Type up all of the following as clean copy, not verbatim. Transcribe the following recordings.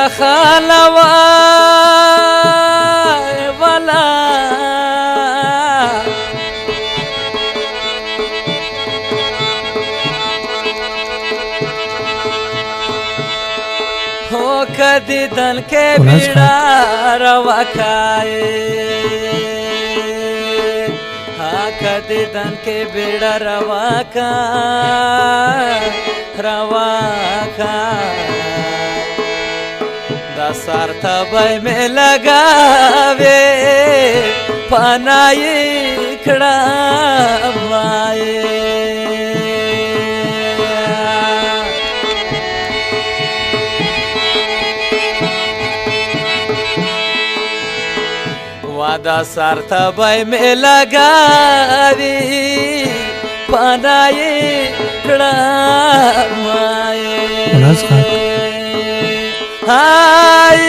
يلا خالوا ولا هو کدی دن کے بیڑا روا کھائے ہاں کدی دن کے بیڑا روا کھائے دا سار تبای میں لگاوے پنائی کھڑا مائے وادا سار تبای میں لگاوی پنائی کھڑا مائے هاي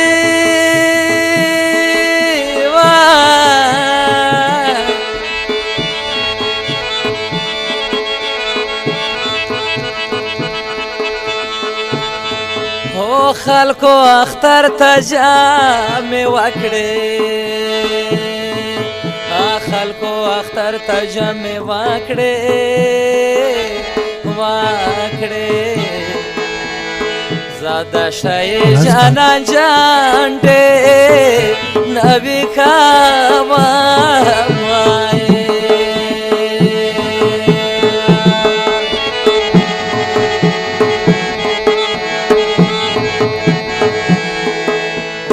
هو خلکو اختر تجامع وکړي خلکو اختر تجامع وکړي زاده شای جانان جان دې نبی کاوا مای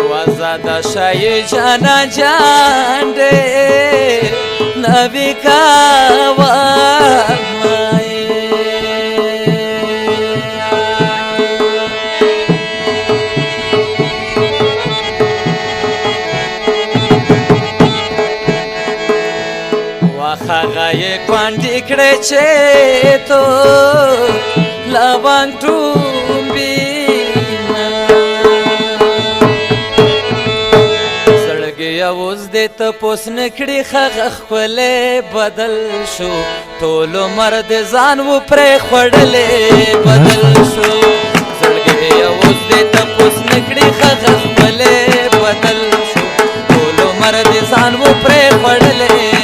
و زاده شای جانان جان دې نبی کاوا مای خغای کواندی کړه چې تو لوان ټومبي سړګي اوس دې ته پوس نکړي خغ خپل بدل شو ټول مرد ځان و پرې خړلې بدل شو سړګي اوس دې ته پوس نکړي خغ خپل بدل شو ټول مرد ځان و پرې خړلې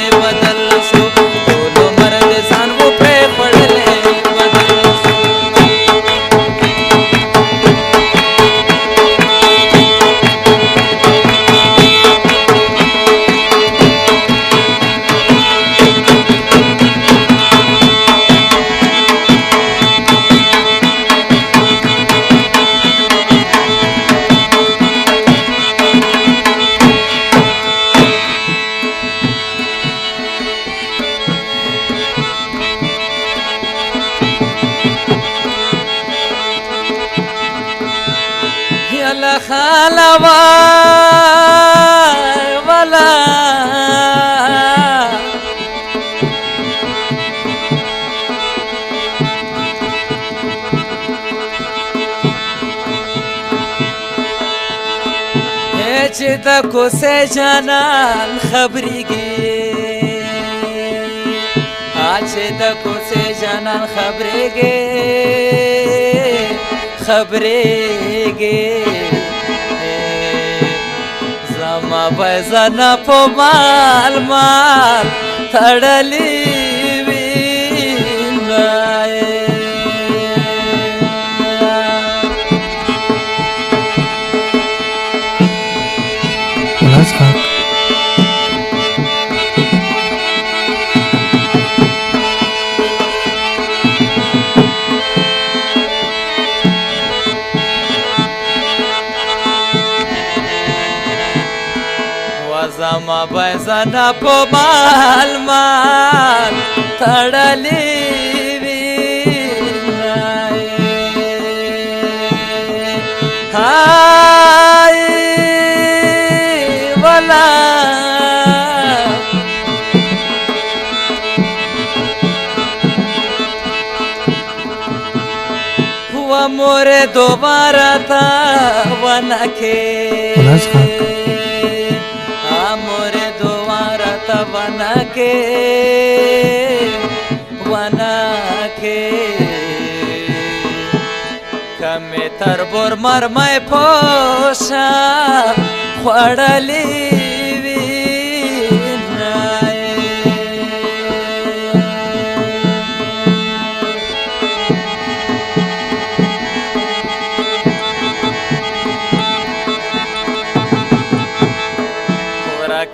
يلا خالوا ولا چې د کوڅې جانان خبرېږي چې د کوڅې جانان خبرېږي زما بزنه په مال تړلې زما بزنه په مال تړلې هاي ولا هو مور دوباره تا ونکه ونکه کمی تربور مرمۍ پوشه خوړلې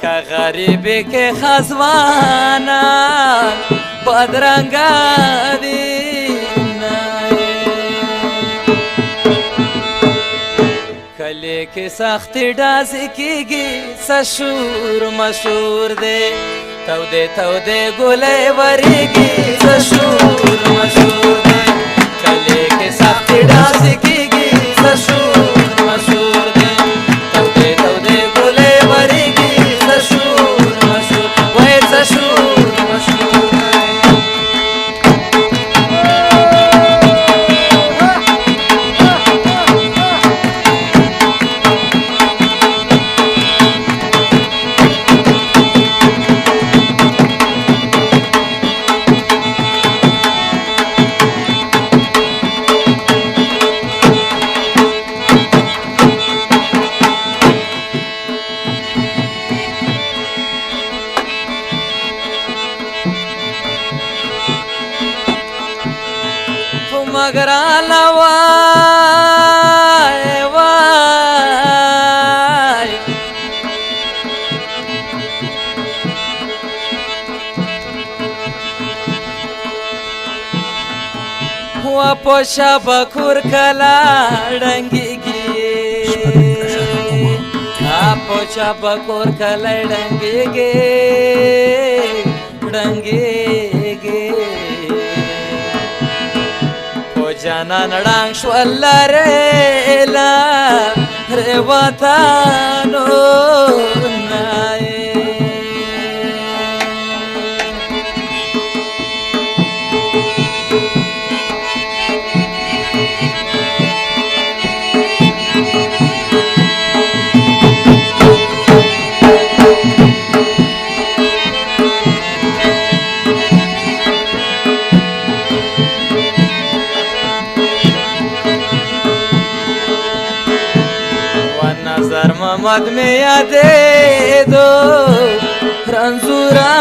که غریبی که خزوانان بدرنگا دینای کلی که سختی ڈازی کیگی سشور مشور دے توده گلے وریگی سشور مشور دے کلی که سختی ڈازی کیگی سشور مشور دے توده گلے وریگی سشور مشور وای سشور مشور مگر وای وای هو پوشا بکور کلا ډنګيږي پوشا بکور کلا ډنګيږي جانان ډنګ شول لريلا ر وطنو نای नजर मोहम्मद में यादे दो रंजूरा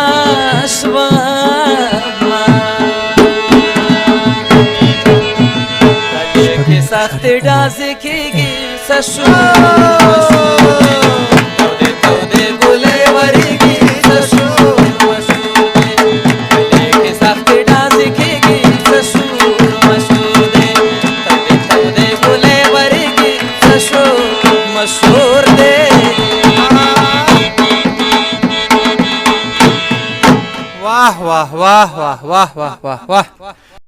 कले की सख्त डांस कीगी तौदे गुले वरीगी सशूर मशूर कले की सख्त डांस कीगी सशूर मशूर तौदे गुले वरीगी सशूर मशहूर दे वाह वाह वाह वाह वाह वाह वाह वाह